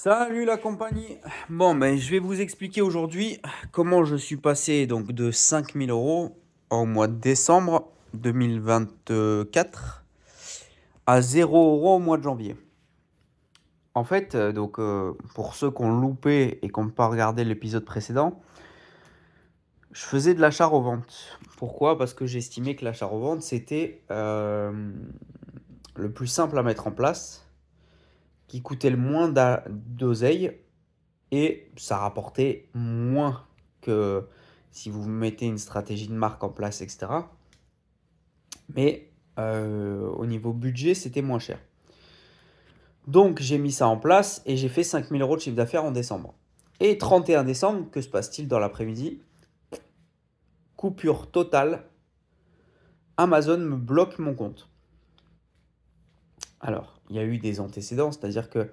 Salut la compagnie. Bon, ben, je vais vous expliquer aujourd'hui comment je suis passé donc de 5 000 € au mois de décembre 2024 à 0 € au mois de janvier. En fait, pour ceux qui ont loupé et qui n'ont pas regardé l'épisode précédent, je faisais de l'achat-revente. Pourquoi? Parce que j'estimais que l'achat-revente, c'était le plus simple à mettre en place, qui coûtait le moins d'oseille et ça rapportait moins que si vous mettez une stratégie de marque en place, etc. Mais au niveau budget, c'était moins cher. Donc j'ai mis ça en place et j'ai fait 5 000 € de chiffre d'affaires en décembre. Et 31 décembre, que se passe-t-il dans l'après-midi? Coupure totale. Amazon me bloque mon compte. Alors, il y a eu des antécédents, c'est-à-dire que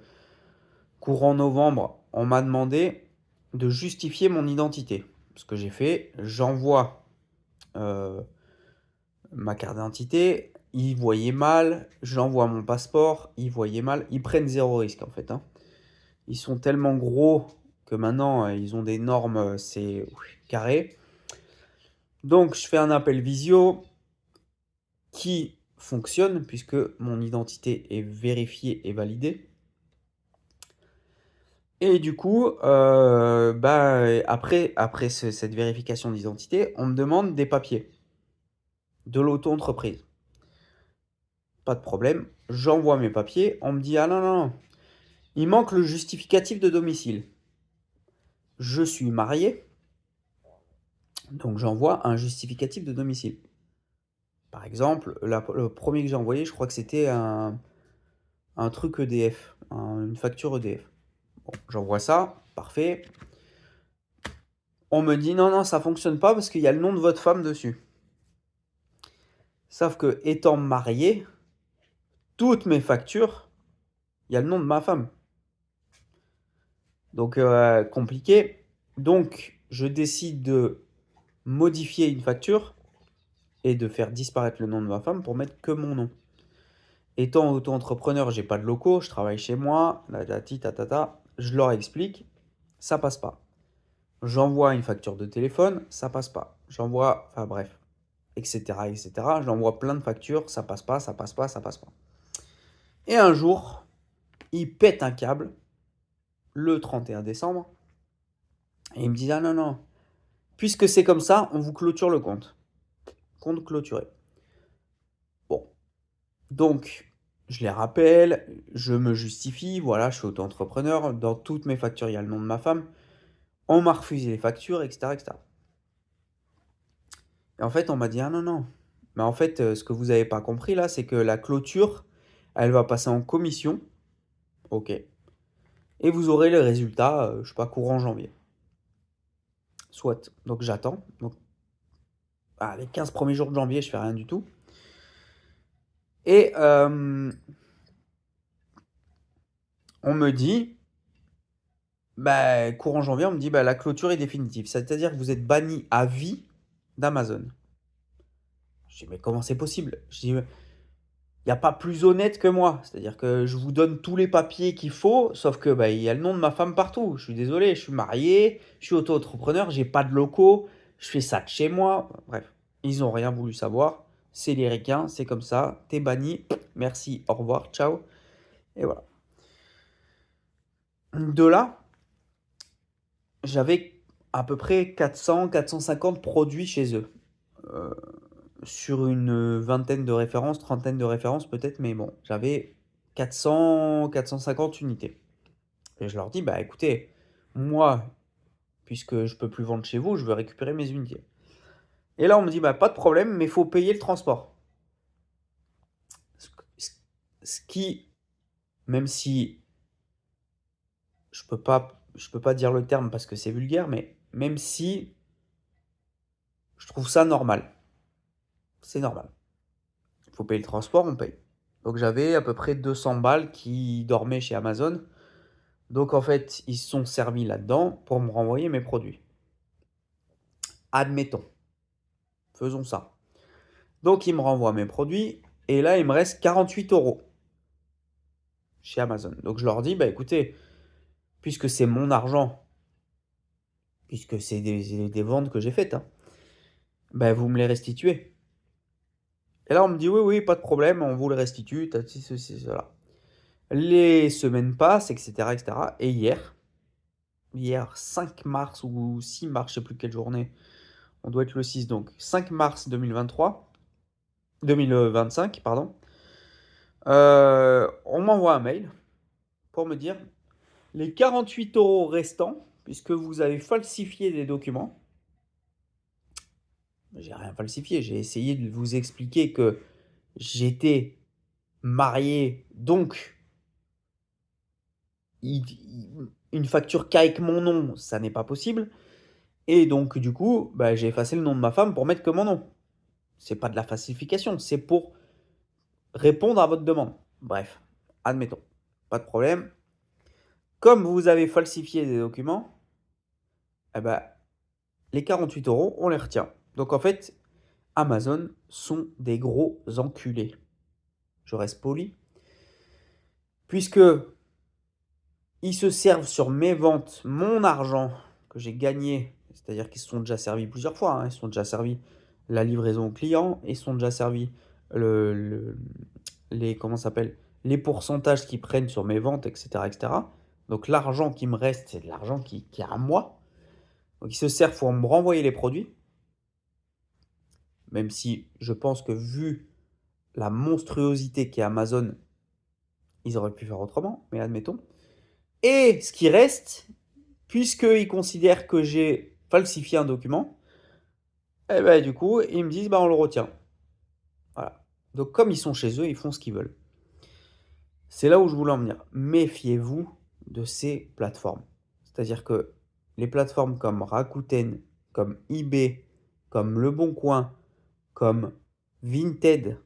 courant novembre, on m'a demandé de justifier mon identité. Ce que j'ai fait, j'envoie ma carte d'identité, ils voyaient mal, j'envoie mon passeport, ils voyaient mal, ils prennent zéro risque en fait, hein. Ils sont tellement gros que maintenant ils ont des normes, c'est carré. Donc je fais un appel visio qui fonctionne puisque mon identité est vérifiée et validée. Et du coup, après cette vérification d'identité, on me demande des papiers de l'auto-entreprise. Pas de problème, j'envoie mes papiers, on me dit ah non, non, non, il manque le justificatif de domicile. Je suis marié, donc j'envoie un justificatif de domicile. Par exemple, le premier que j'ai envoyé, je crois que c'était un truc EDF, une facture EDF. Bon, j'envoie ça, parfait. On me dit non, non, ça fonctionne pas parce qu'il y a le nom de votre femme dessus. Sauf que étant marié, toutes mes factures, il y a le nom de ma femme. Donc compliqué. Donc je décide de modifier une facture et de faire disparaître le nom de ma femme pour mettre que mon nom. Étant auto-entrepreneur, j'ai pas de locaux, je travaille chez moi, je leur explique, ça passe pas. J'envoie une facture de téléphone, ça passe pas. J'envoie, enfin bref, etc., etc. J'envoie plein de factures, ça passe pas, ça passe pas, ça passe pas. Et un jour, il pète un câble, le 31 décembre, et il me dit, ah non, non, puisque c'est comme ça, on vous clôture le compte. Compte clôturé. Bon, donc, je les rappelle, je me justifie, voilà, je suis auto-entrepreneur, dans toutes mes factures, il y a le nom de ma femme. On m'a refusé les factures, etc., etc. Et en fait, on m'a dit, ah non, non. Mais en fait, ce que vous n'avez pas compris là, c'est que la clôture, elle va passer en commission. Ok. Et vous aurez les résultats, je sais pas, courant janvier. Soit. Donc j'attends. Donc, les 15 premiers jours de janvier, je fais rien du tout. Et on me dit, bah, courant janvier, on me dit, bah, la clôture est définitive. C'est-à-dire que vous êtes banni à vie d'Amazon. Je dis, mais comment c'est possible? Je dis, il n'y a pas plus honnête que moi. C'est-à-dire que je vous donne tous les papiers qu'il faut, sauf que bah, il y a le nom de ma femme partout. Je suis désolé, je suis marié, je suis auto-entrepreneur, j'ai pas de locaux, je fais ça de chez moi. Bref, ils n'ont rien voulu savoir. C'est les ricains, c'est comme ça, t'es banni. Merci, au revoir, ciao. Et voilà. De là, j'avais à peu près 400-450 produits chez eux. Euh, sur une vingtaine de références, trentaine de références peut-être, mais bon, j'avais 400-450 unités. Et je leur dis, bah écoutez, moi, puisque je peux plus vendre chez vous, je veux récupérer mes unités. Et là, on me dit, bah pas de problème, mais il faut payer le transport. Ce qui, même si je peux pas dire le terme parce que c'est vulgaire, mais même si je trouve ça normal. C'est normal. Il faut payer le transport, on paye. Donc j'avais à peu près 200 balles qui dormaient chez Amazon. Donc en fait, ils se sont servis là-dedans pour me renvoyer mes produits. Admettons. Faisons ça. Donc ils me renvoient mes produits et là, il me reste 48 € chez Amazon. Donc je leur dis, bah écoutez, puisque c'est mon argent, puisque c'est des ventes que j'ai faites, hein, ben vous me les restituez. Et là, on me dit, oui, oui, pas de problème, on vous les restitue, ceci, cela. Les semaines passent, etc., etc. Et hier 5 mars ou 6 mars, je sais plus quelle journée, on doit être le 6, donc 5 mars 2025, pardon, on m'envoie un mail pour me dire, les 48 euros restants, puisque vous avez falsifié des documents, j'ai rien falsifié, j'ai essayé de vous expliquer que j'étais marié, donc une facture qu'avec mon nom, ça n'est pas possible. Et donc, du coup, bah, j'ai effacé le nom de ma femme pour mettre que mon nom. C'est pas de la falsification, c'est pour répondre à votre demande. Bref, admettons, pas de problème. Comme vous avez falsifié des documents, eh ben, les 48 euros, on les retient. Donc en fait, Amazon sont des gros enculés. Je reste poli. Puisque ils se servent sur mes ventes, mon argent que j'ai gagné, c'est-à-dire qu'ils se sont déjà servis plusieurs fois, hein, ils se sont déjà servis la livraison au client, ils se sont déjà servis les, comment ça s'appelle, les pourcentages qu'ils prennent sur mes ventes, etc., etc. Donc l'argent qui me reste, c'est de l'argent qui est à moi. Donc ils se servent pour me renvoyer les produits, même si je pense que vu la monstruosité qu'est Amazon, ils auraient pu faire autrement, mais admettons. Et ce qui reste, puisqu'ils considèrent que j'ai falsifié un document, eh ben, du coup, ils me disent, bah, on le retient. Voilà. Donc, comme ils sont chez eux, ils font ce qu'ils veulent. C'est là où je voulais en venir. Méfiez-vous de ces plateformes. C'est-à-dire que les plateformes comme Rakuten, comme eBay, comme Le Bon Coin, comme Vinted,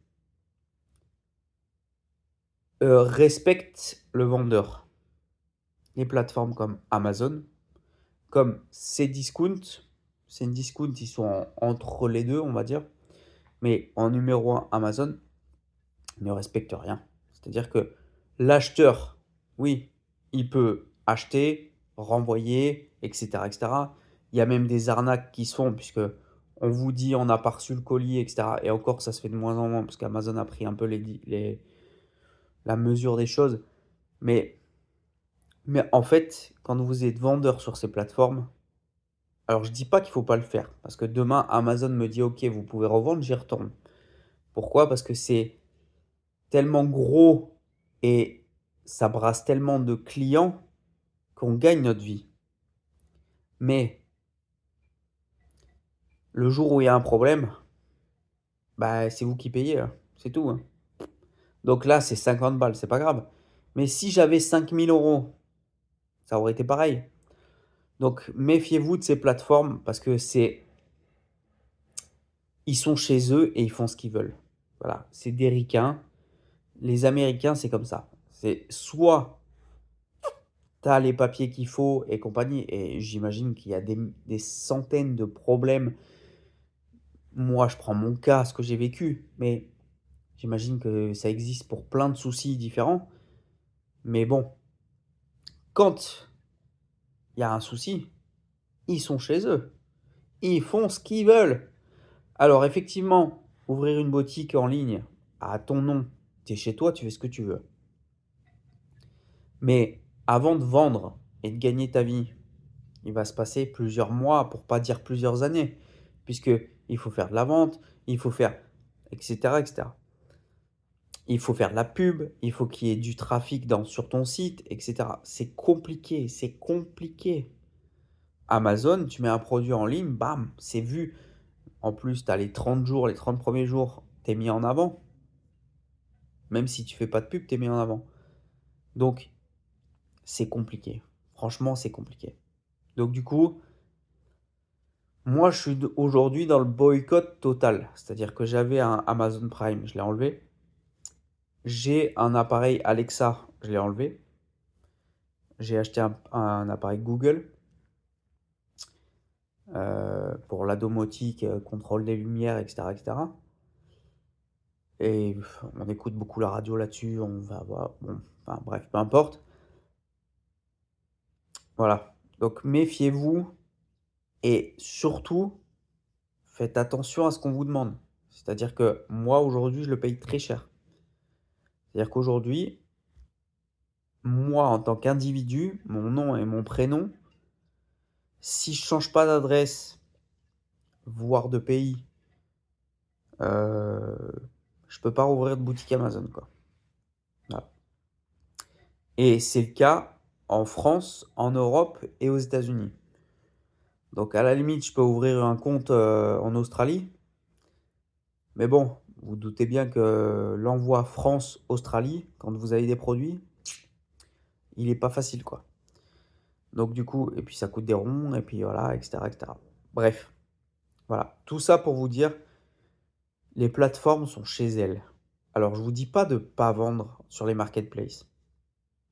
respectent le vendeur. Les plateformes comme Amazon, comme Cdiscount, ils sont entre les deux, on va dire. Mais en numéro 1, Amazon ne respecte rien. C'est-à-dire que l'acheteur, oui, il peut acheter, renvoyer, etc., etc. Il y a même des arnaques qui se font, puisque on vous dit on n'a pas reçu le colis, etc. Et encore, ça se fait de moins en moins, parce qu'Amazon a pris un peu la mesure des choses. Mais en fait, quand vous êtes vendeur sur ces plateformes, alors je dis pas qu'il faut pas le faire, parce que demain, Amazon me dit, ok, vous pouvez revendre, j'y retourne. Pourquoi? Parce que c'est tellement gros et ça brasse tellement de clients qu'on gagne notre vie. Mais le jour où il y a un problème, bah, c'est vous qui payez, hein. C'est tout, hein. Donc là, c'est 50 balles, c'est pas grave. Mais si j'avais 5000 euros, ça aurait été pareil. Donc méfiez-vous de ces plateformes parce que ils sont chez eux et ils font ce qu'ils veulent. Voilà, c'est des ricains. Les Américains, c'est comme ça. C'est soit tu as les papiers qu'il faut et compagnie, et j'imagine qu'il y a des centaines de problèmes. Moi, je prends mon cas, ce que j'ai vécu, mais j'imagine que ça existe pour plein de soucis différents. Mais bon, quand il y a un souci, ils sont chez eux. Ils font ce qu'ils veulent. Alors effectivement, ouvrir une boutique en ligne à ton nom, tu es chez toi, tu fais ce que tu veux. Mais avant de vendre et de gagner ta vie, il va se passer plusieurs mois, pour pas dire plusieurs années, puisque il faut faire de la vente, il faut faire, etc., etc. Il faut faire de la pub, il faut qu'il y ait du trafic sur ton site, etc. C'est compliqué, c'est compliqué. Amazon, tu mets un produit en ligne, bam, c'est vu. En plus, tu as les 30 jours, les 30 premiers jours, tu es mis en avant. Même si tu fais pas de pub, tu es mis en avant. Donc, c'est compliqué. Franchement, c'est compliqué. Donc, du coup, moi, je suis aujourd'hui dans le boycott total. C'est-à-dire que j'avais un Amazon Prime, je l'ai enlevé. J'ai un appareil Alexa, je l'ai enlevé. J'ai acheté un appareil Google pour la domotique, contrôle des lumières, etc., etc. Et on écoute beaucoup la radio là-dessus, on va voir. Bon, enfin bref, peu importe. Voilà. Donc méfiez-vous et surtout, faites attention à ce qu'on vous demande. C'est-à-dire que moi, aujourd'hui, je le paye très cher. C'est-à-dire qu'aujourd'hui, moi, en tant qu'individu, mon nom et mon prénom, si je change pas d'adresse, voire de pays, je peux pas rouvrir de boutique Amazon, quoi. Voilà. Et c'est le cas en France, en Europe et aux États-Unis. Donc à la limite, je peux ouvrir un compte en Australie. Mais bon, vous doutez bien que l'envoi France-Australie, quand vous avez des produits, il est pas facile, quoi. Donc du coup, et puis ça coûte des ronds, et puis voilà, etc., etc. Bref, voilà. Tout ça pour vous dire, les plateformes sont chez elles. Alors je vous dis pas de pas vendre sur les marketplaces.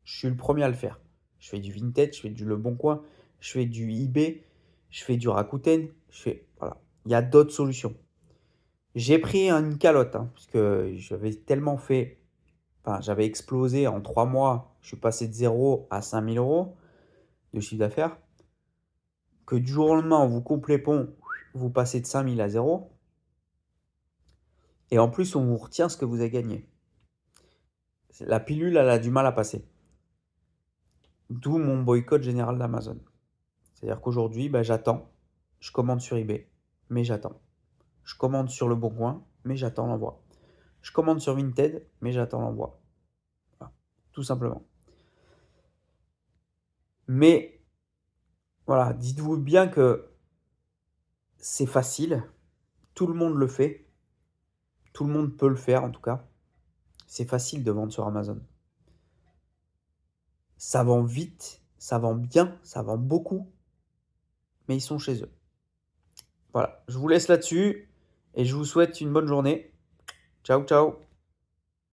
Je suis le premier à le faire. Je fais du Vinted, je fais du Le Bon Coin, je fais du eBay, je fais du Rakuten, je fais voilà. Il y a d'autres solutions. J'ai pris une calotte, hein, parce que j'avais tellement fait, enfin j'avais explosé en 3 mois. Je suis passé de 0 à 5 000 € de chiffre d'affaires. Que du jour au lendemain, on vous coupe les ponts, vous passez de 5 000 à 0. Et en plus, on vous retient ce que vous avez gagné. La pilule, elle a du mal à passer. D'où mon boycott général d'Amazon. C'est-à-dire qu'aujourd'hui, bah, j'attends. Je commande sur eBay, mais j'attends. Je commande sur Le Bon Coin, mais j'attends l'envoi. Je commande sur Vinted, mais j'attends l'envoi. Voilà, tout simplement. Mais voilà, dites-vous bien que c'est facile. Tout le monde le fait. Tout le monde peut le faire en tout cas. C'est facile de vendre sur Amazon. Ça vend vite, ça vend bien, ça vend beaucoup, mais ils sont chez eux. Voilà, je vous laisse là-dessus et je vous souhaite une bonne journée. Ciao, ciao.